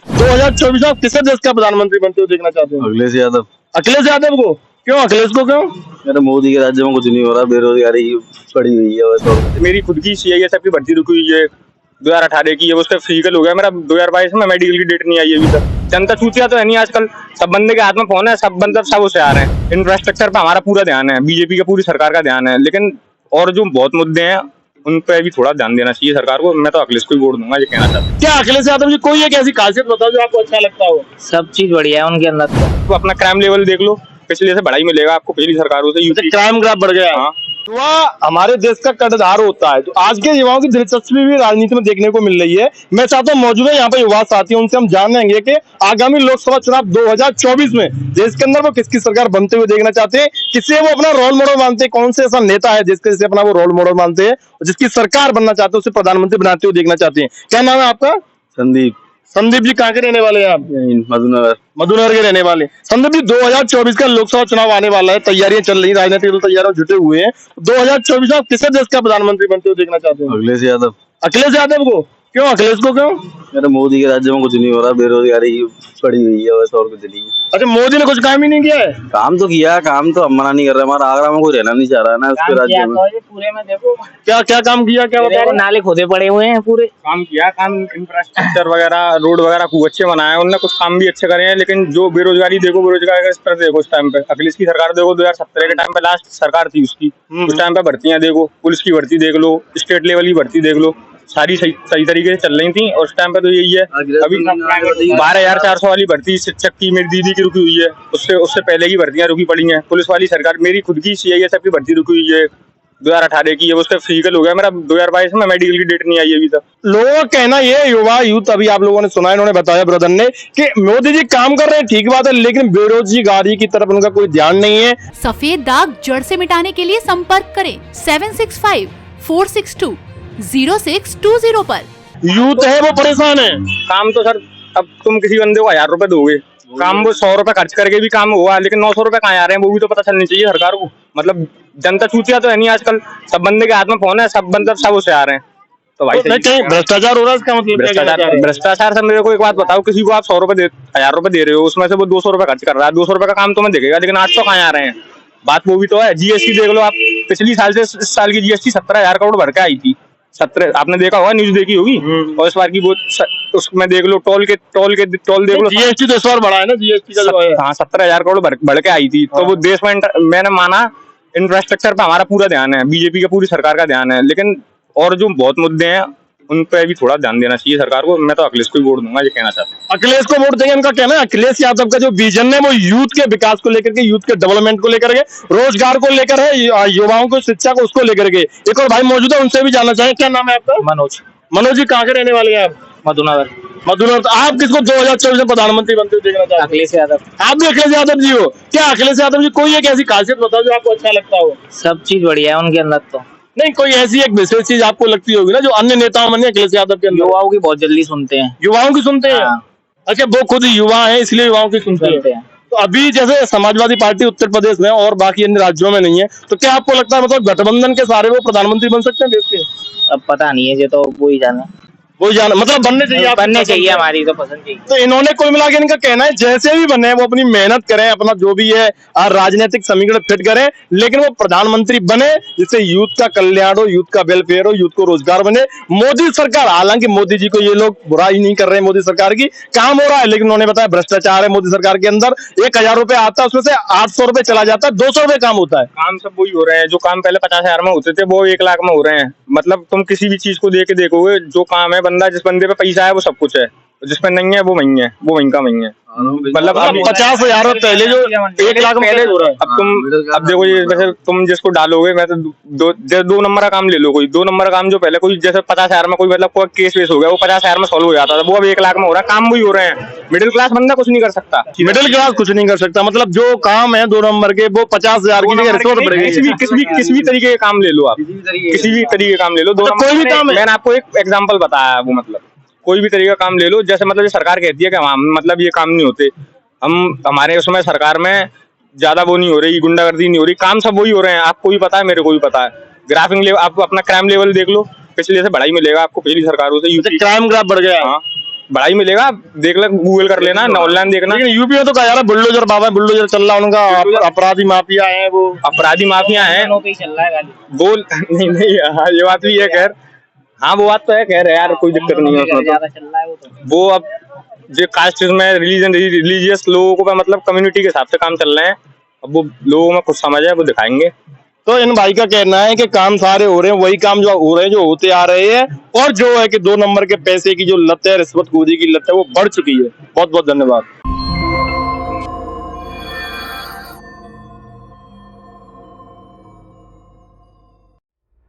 2024 में आप किसे देश का प्रधानमंत्री बनते हो देखना चाहते हो? अखिलेश यादव। अखिलेश यादव को क्यों? अखिलेश को क्यों? मेरे मोदी के राज्य में कुछ नहीं हो रहा, बेरोजगारी पड़ी हुई है बस। और मेरी खुद की सीआईएसएफ की भर्ती रुकी हुई है 2018 की है, उस पर फिजिकल हो गया मेरा 2022 में, मेडिकल की डेट नहीं आई है अभी तक। जनता चूतिया तो है नहीं आजकल, सब बंदे के हाथ में फोन है, सब बंदे सब उसे आ रहे हैं। इंफ्रास्ट्रक्चर पे हमारा पूरा ध्यान है, बीजेपी का पूरी सरकार का ध्यान है, लेकिन और जो बहुत मुद्दे हैं उन पे भी थोड़ा ध्यान देना चाहिए सरकार को। मैं तो अखिलेश को ही वोट दूंगा, ये कहना चाहता हूँ। क्या अखिलेश यादव जी कोई एक ऐसी खासियत बताओ जो आपको अच्छा लगता हो? सब चीज बढ़िया है उनके अंदर। तो अपना क्राइम लेवल देख लो, पिछले से बढ़ाई मिलेगा आपको पिछली सरकारों से। क्राइम ग्राफ बढ़ गया। हाँ। युवा हमारे देश का कर्णधार होता है, तो आज के युवाओं की दिलचस्पी भी राजनीति में देखने को मिल रही है। मैं चाहता हूँ मौजूदा यहाँ पे युवा साथी हैं, उनसे हम जानेंगे कि आगामी लोकसभा चुनाव 2024 में देश के अंदर वो किसकी सरकार बनते हुए देखना चाहते हैं, किसे वो अपना रोल मॉडल मानते हैं, कौन से ऐसा नेता है जिसके जिसे अपना वो रोल मॉडल मानते हैं और जिसकी सरकार बनना चाहते हैं, उसे प्रधानमंत्री बनाते हुए देखना चाहते हैं। क्या नाम है आपका? संदीप। संदीप जी कहाँ के रहने वाले हैं आप? मधुनगर। मधुनगर के रहने वाले। संदीप जी 2024 का लोकसभा चुनाव आने वाला है, तैयारियां चल रही, राजनीतिक दल तैयारियों जुटे हुए हैं। 2024 में आप किसे देश का प्रधानमंत्री बनते हुए देखना चाहते हो? अखिलेश यादव। अखिलेश यादव को क्यों? अखिलेश को क्यों? मेरे मोदी के राज्य में कुछ नहीं हो रहा, बेरोजगारी पड़ी हुई है बस, और कुछ नहीं। अच्छा, मोदी ने कुछ काम ही नहीं किया है? काम तो किया, काम तो हम मना नहीं कर रहे, हमारा आगरा में कोई रहना नहीं चाह रहा है ना उसके राज्य में। पूरे में देखो क्या क्या काम किया, क्या बता रहे हैं? नाले खोदे पड़े हुए हैं पूरे। काम किया, काम इंफ्रास्ट्रक्चर वगैरह, रोड वगैरह खूब अच्छे बनाए उन्होंने, कुछ काम भी अच्छे करे हैं। लेकिन जो बेरोजगारी देखो, बेरोजगारी का स्तर देखो इस टाइम पे। अखिलेश की सरकार देखो 2017 के टाइम पे लास्ट सरकार थी उसकी, उस टाइम पे भर्तियां देखो, पुलिस की भर्ती देख लो, स्टेट लेवल की भर्ती देख लो, सारी सही तरीके से चल रही थी। और उस टाइम पे तो यही है, अभी 12,400 वाली भर्ती शिक्षक की मेरी दीदी की रुकी हुई है, उससे पहले की भर्तियां रुकी पड़ी हैं। पुलिस वाली सरकार, मेरी खुद की सीआईएसएफ की भर्ती रुकी हुई है 2018 की है, उस पर फिजिकल हो गया मेरा 2022 में, मेडिकल की डेट नहीं आई है अभी तक। लोगों का कहना ये, युवा यूथ, अभी आप लोगों ने सुना, इन्होंने बताया ब्रदर ने, कि मोदी जी काम कर रहे हैं, ठीक बात है, लेकिन बेरोजगारी की तरफ उनका कोई ध्यान नहीं है। सफेद दाग जड़ से मिटाने के लिए संपर्क करें 7654620620 पर। यूथ है वो परेशान है। काम तो सर, अब तुम किसी बंदे को 1000 रुपए दोगे, काम वो 100 रुपए खर्च करके भी काम हुआ, लेकिन 900 रुपए कहाँ आ रहे हैं वो भी तो पता चलनी चाहिए सरकार को। मतलब जनता चूतिया तो है नहीं आजकल, सब बंदे के हाथ में फोन है, सब बंदे सब उसे आ रहे हैं। तो भाई कहीं भ्रष्टाचार हो रहा है, इसका मतलब भ्रष्टाचार से मेरे को एक बात बताओ, किसी को आप 100 रुपए 1000 रुपए दे रहे हो, उसमें से वो 200 रुपए खर्च कर रहा है, 200 रुपए का काम तुम्हें देखेगा, लेकिन आज तो कहाँ आ रहे हैं। बात वो भी तो है। जीएसटी देख लो आप, पिछली साल से इस साल की जीएसटी 17,000 करोड़ भर के आई थी। 17, आपने देखा होगा, न्यूज देखी होगी। और इस बार की वो उसमें देख लो, टोल देख लो, जीएसटी तो इस बार बढ़ा है ना, जीएसटी का जो है। हाँ, 17,000 करोड़ बढ़ के आई थी। तो वो देश में मैंने माना इंफ्रास्ट्रक्चर पे हमारा पूरा ध्यान है, बीजेपी का पूरी सरकार का ध्यान है, लेकिन और जो बहुत मुद्दे हैं उन पे भी थोड़ा ध्यान देना चाहिए सरकार को। मैं तो अखिलेश को ही वोट दूंगा, ये कहना चाहता हूँ। अखिलेश को वोट देंगे, उनका कहना है अखिलेश यादव का जो विजन है वो यूथ के विकास को लेकर के, यूथ के डेवलपमेंट को लेकर के, रोजगार को लेकर है, युवाओं को शिक्षा को, उसको लेकर के। एक और भाई मौजूद है, उनसे भी जानना चाहें। क्या नाम है आपका? मनोज। मनोज जी कहाँ के रहने वाले हैं आप? मधुनगर। मधुनगर। तो आप किसको 2024 में प्रधानमंत्री बनते हुए देखना चाहते हैं? अखिलेश यादव। आप भी अखिलेश यादव जी हो? क्या अखिलेश यादव जी कोई एक ऐसी खासियत बताओ जो आपको अच्छा लगता हो? सब चीज बढ़िया है उनके अंदर। तो नहीं, कोई ऐसी एक विशेष चीज आपको लगती होगी ना जो अन्य नेताओं में नहीं, अखिलेश यादव के अंदर? युवाओं की बहुत जल्दी सुनते हैं। युवाओं की सुनते हैं? हाँ। अच्छा, वो खुद युवा है इसलिए युवाओं की सुनते हैं। तो अभी जैसे समाजवादी पार्टी उत्तर प्रदेश में और बाकी अन्य राज्यों में नहीं है, तो क्या आपको लगता है मतलब गठबंधन के सारे वो प्रधानमंत्री बन सकते हैं देश के? अब पता नहीं है, ये तो वो ही जाने। वो जाना मतलब बनने चाहिए, बनने चाहिए, हमारी तो पसंद चाहिए। तो इन्होंने कुल मिला के इनका कहना है जैसे भी बने वो अपनी मेहनत करें, अपना जो भी है राजनीतिक समीकरण फिट करें, लेकिन वो प्रधानमंत्री बने जिससे यूथ का कल्याण हो, यूथ का वेलफेयर हो, यूथ को रोजगार बने। मोदी सरकार, हालांकि मोदी जी को ये लोग बुराई नहीं कर रहे हैं, मोदी सरकार की काम हो रहा है, लेकिन उन्होंने बताया भ्रष्टाचार है मोदी सरकार के अंदर। 1,000 रुपए आता है, उसमें से 800 रुपए चला जाता है, 200 रुपए काम होता है। काम सब वही हो रहे हैं, जो काम पहले 50,000 में होते थे वो 1 लाख में हो रहे हैं। मतलब तुम किसी भी चीज को देख के देखोगे, जो काम है, बंदा जिस बंदे पे पैसा है वो सब कुछ है, जिसमें नहीं है वो वही है, वो वही का वही है। मतलब 50,000 पहले जो 1 लाख पहले हो रहा है। अब देखो ये, वैसे तुम जिसको डालोगे, मैं तो 2 नंबर का काम ले लो, कोई 2 नंबर का काम जो पहले कोई जैसे 50,000 में कोई मतलब कोई केस वेस हो गया, वो 50,000 में सॉल्व हो जाता था, वो अब 1 लाख में हो रहा है। काम वही हो रहे हैं, मिडिल क्लास बंदा कुछ नहीं कर सकता। मिडिल क्लास कुछ नहीं कर सकता, मतलब जो काम है 2 नंबर के वो 50,000 की जगह रिश्वत बढ़ेगी। किसी भी तरीके के काम ले लो आप, किसी भी तरीके का काम ले लो, कोई भी काम है। मैंने आपको एक एग्जाम्पल बताया, वो मतलब कोई भी तरीके का काम ले लो। जैसे मतलब ये सरकार कहती है कि मतलब ये काम नहीं होते, हमारे उसमें सरकार में ज्यादा वो नहीं हो रही, गुंडागर्दी नहीं हो रही, काम सब वही हो रहे हैं। आपको भी पता है, मेरे को भी पता है। ग्राफिंग लेवल, आप अपना क्राइम लेवल देख लो, पिछले से बढ़ाई मिलेगा आपको पिछली सरकारों से। क्राइम ग्राफ बढ़ गया। हाँ, बड़ा ही मिलेगा, देख ले, गूगल कर लेना, ऑनलाइन देखना। लेकिन यूपी में तो कहा जा रहा है बुलडोजर बाबा बुलडोजर चल रहा है उनका, अपराधी माफिया है वो। अपराधी माफिया हैं दोनों पे ही चल रहा है गाली। बोल नहीं नहीं, हाँ ये बात भी है खैर, हाँ वो बात तो है खैर यार, कोई दिक्कत नहीं है उसमें। ज्यादा चल रहा है वो तो। वो अब जो कास्ट में रिलीजियस लोगों को मतलब कम्युनिटी के हिसाब से काम चल रहे हैं, अब वो लोगों में कुछ समझ है वो दिखाएंगे। तो इन भाई का कहना है कि काम सारे हो रहे हैं, वही काम जो हो रहे हैं जो होते आ रहे हैं, और जो है कि 2 नंबर के पैसे की जो लत है, रिश्वतखोरी की लत है, वो बढ़ चुकी है। बहुत बहुत धन्यवाद।